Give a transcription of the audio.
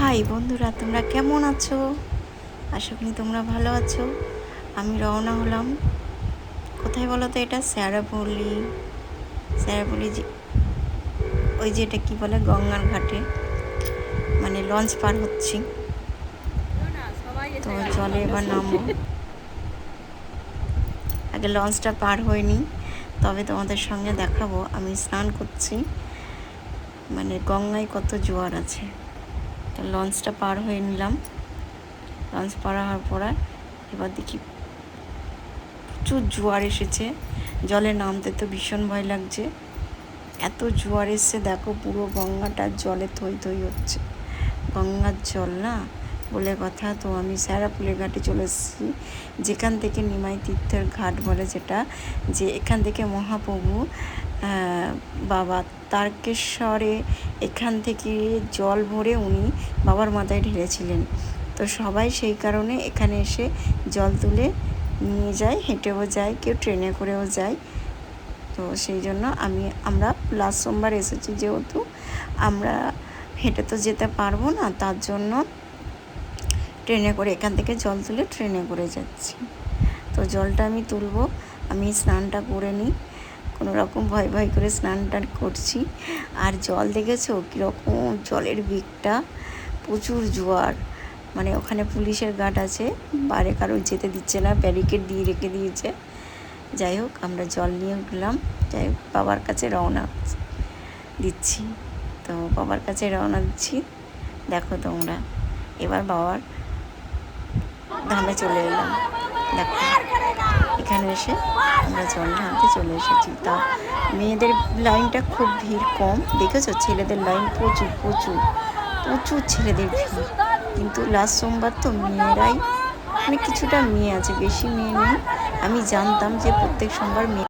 High বন্ধুরা, তোমরা কেমন আছো? আশা করি তোমরা ভালো আছো। আমি রওনা হলাম কোথায় বলো তো? এটা স্যারাপল্লী ওই যে এটা কি বলে, গঙ্গার ঘাটে, মানে লঞ্চ পার হচ্ছি। তো জলে এবার নামবো। আগে লঞ্চটা পার হয়নি, তবে তোমাদের সঙ্গে দেখাবো আমি স্নান করছি। মানে গঙ্গায় কত জোয়ার আছে। তো লঞ্চটা পার হয়ে নিলাম। লঞ্চ পার হওয়ার পর এবার দেখি প্রচুর জোয়ার এসেছে। জলে নামতে তো ভীষণ ভয় লাগছে, এত জোয়ার এসছে। দেখো পুরো গঙ্গাটা জলে থই থই হচ্ছে। গঙ্গার জল না বলে কথা। তো আমি স্যারাপল্লী ঘাটে চলে এসেছি, যেখান থেকে নিমাই তীর্থের ঘাট বলে, যেটা যে এখান থেকে মহাপ্রভু বাবা তারকেশ্বরে এখান থেকে জল ভরে উনি বাবার মাথায় ঢেলেছিলেন। তো সবাই সেই কারণে এখানে এসে জল তুলে নিয়ে যায়, হেঁটেও যায়, কেউ ট্রেনে করেও যায়। তো সেই জন্য আমরা লাস্ট সোমবার এসেছি, যেহেতু আমরা হেঁটে তো যেতে পারবো না, তার জন্য ট্রেনে করে এখান থেকে জল তুলে ট্রেনে করে যাচ্ছি। তো জলটা আমি তুলবো, আমি স্নানটা করে নিই। কোনো রকম ভয় ভয় করে স্নানটা করছি। আর জল দেখেছো কীরকম জলের বেগটা, প্রচুর জোয়ার। মানে ওখানে পুলিশের গার্ড আছে, বাইরে কারো যেতে দিচ্ছে না, ব্যারিকেড দিয়ে রেখে দিয়েছে। যাই হোক, আমরা জল নিয়ে উঠলাম। যাই হোক, বাবার কাছে রওনা দিচ্ছি। তো বাবার কাছে রওনা দিচ্ছি। দেখো তোমরা, এবার বাবার ধামে চলে এলাম। দেখো এখানে এসে আমরা জল ঢালতে চলে এসেছি। তা মেয়েদের লাইনটা খুব ভিড় কম, দেখেছো? ছেলেদের লাইন প্রচুর প্রচুর প্রচুর ছেলেদের ভিড়। কিন্তু লাস্ট সোমবার তো মেয়েরাই, মানে কিছুটা মেয়ে আছে, বেশি মেয়ে নেই। আমি জানতাম যে প্রত্যেক সোমবার মেয়ে